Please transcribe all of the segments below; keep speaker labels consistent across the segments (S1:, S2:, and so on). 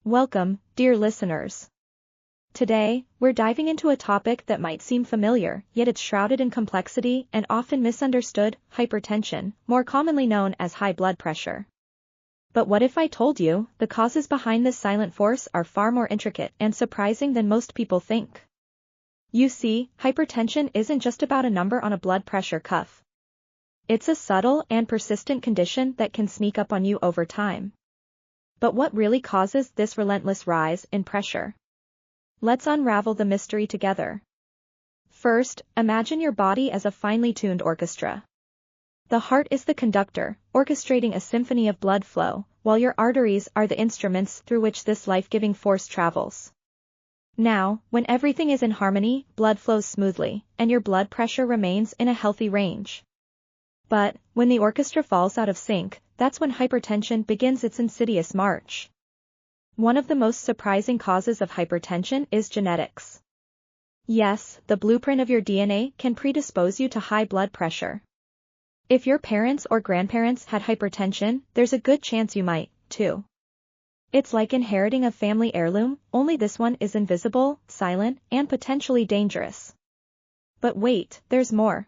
S1: Welcome, dear listeners. Today, we're diving into a topic that might seem familiar, yet it's shrouded in complexity and often misunderstood: hypertension, more commonly known as high blood pressure. But what if I told you the causes behind this silent force are far more intricate and surprising than most people think? You see, hypertension isn't just about a number on a blood pressure cuff. It's a subtle and persistent condition that can sneak up on you over time. But what really causes this relentless rise in pressure? Let's unravel the mystery together. First, imagine your body as a finely tuned orchestra. The heart is the conductor, orchestrating a symphony of blood flow, while your arteries are the instruments through which this life-giving force travels. Now, when everything is in harmony, blood flows smoothly, and your blood pressure remains in a healthy range. But, when the orchestra falls out of sync, that's when hypertension begins its insidious march. One of the most surprising causes of hypertension is genetics. Yes, the blueprint of your DNA can predispose you to high blood pressure. If your parents or grandparents had hypertension, there's a good chance you might, too. It's like inheriting a family heirloom, only this one is invisible, silent, and potentially dangerous. But wait, there's more.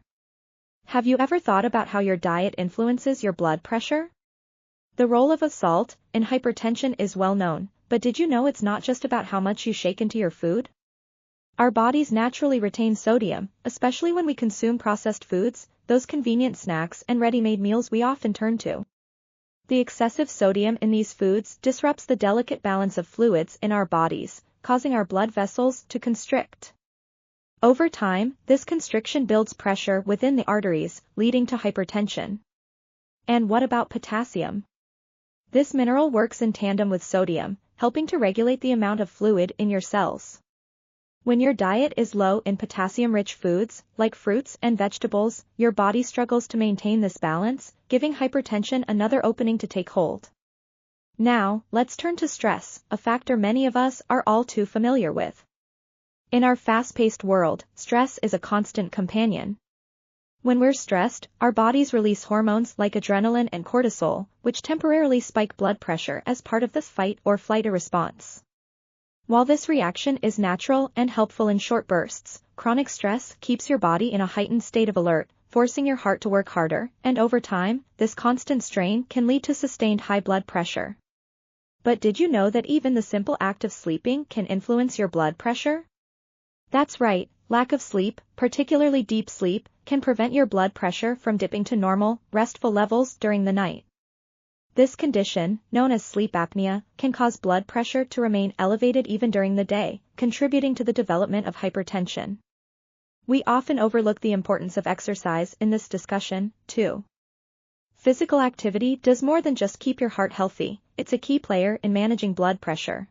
S1: Have you ever thought about how your diet influences your blood pressure? The role of salt in hypertension is well known, but did you know it's not just about how much you shake into your food? Our bodies naturally retain sodium, especially when we consume processed foods, those convenient snacks and ready-made meals we often turn to. The excessive sodium in these foods disrupts the delicate balance of fluids in our bodies, causing our blood vessels to constrict. Over time, this constriction builds pressure within the arteries, leading to hypertension. And what about potassium? This mineral works in tandem with sodium, helping to regulate the amount of fluid in your cells. When your diet is low in potassium-rich foods, like fruits and vegetables, your body struggles to maintain this balance, giving hypertension another opening to take hold. Now, let's turn to stress, a factor many of us are all too familiar with. In our fast-paced world, stress is a constant companion. When we're stressed, our bodies release hormones like adrenaline and cortisol, which temporarily spike blood pressure as part of this fight-or-flight response. While this reaction is natural and helpful in short bursts, chronic stress keeps your body in a heightened state of alert, forcing your heart to work harder, and over time, this constant strain can lead to sustained high blood pressure. But did you know that even the simple act of sleeping can influence your blood pressure? That's right, lack of sleep, particularly deep sleep, can prevent your blood pressure from dipping to normal, restful levels during the night. This condition, known as sleep apnea, can cause blood pressure to remain elevated even during the day, contributing to the development of hypertension. We often overlook the importance of exercise in this discussion, too. Physical activity does more than just keep your heart healthy, it's a key player in managing blood pressure.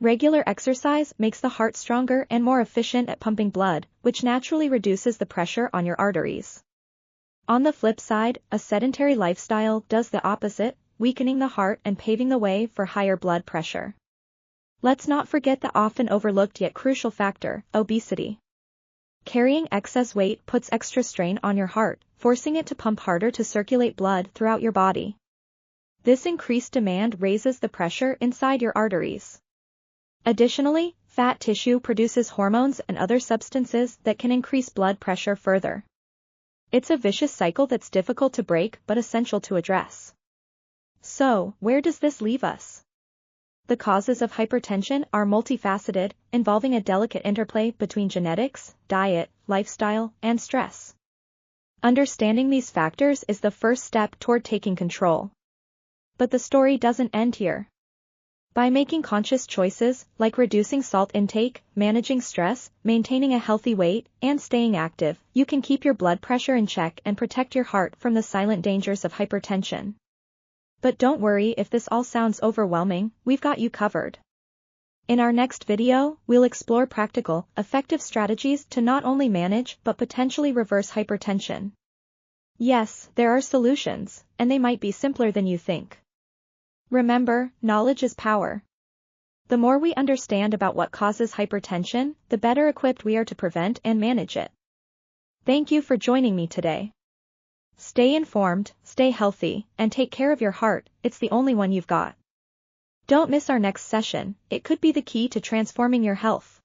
S1: Regular exercise makes the heart stronger and more efficient at pumping blood, which naturally reduces the pressure on your arteries. On the flip side, a sedentary lifestyle does the opposite, weakening the heart and paving the way for higher blood pressure. Let's not forget the often overlooked yet crucial factor: obesity. Carrying excess weight puts extra strain on your heart, forcing it to pump harder to circulate blood throughout your body. This increased demand raises the pressure inside your arteries. Additionally, fat tissue produces hormones and other substances that can increase blood pressure further. It's a vicious cycle that's difficult to break but essential to address. So, where does this leave us? The causes of hypertension are multifaceted, involving a delicate interplay between genetics, diet, lifestyle, and stress. Understanding these factors is the first step toward taking control. But the story doesn't end here. By making conscious choices, like reducing salt intake, managing stress, maintaining a healthy weight, and staying active, you can keep your blood pressure in check and protect your heart from the silent dangers of hypertension. But don't worry if this all sounds overwhelming, we've got you covered. In our next video, we'll explore practical, effective strategies to not only manage but potentially reverse hypertension. Yes, there are solutions, and they might be simpler than you think. Remember, knowledge is power. The more we understand about what causes hypertension, the better equipped we are to prevent and manage it. Thank you for joining me today. Stay informed, stay healthy, and take care of your heart, it's the only one you've got. Don't miss our next session, it could be the key to transforming your health.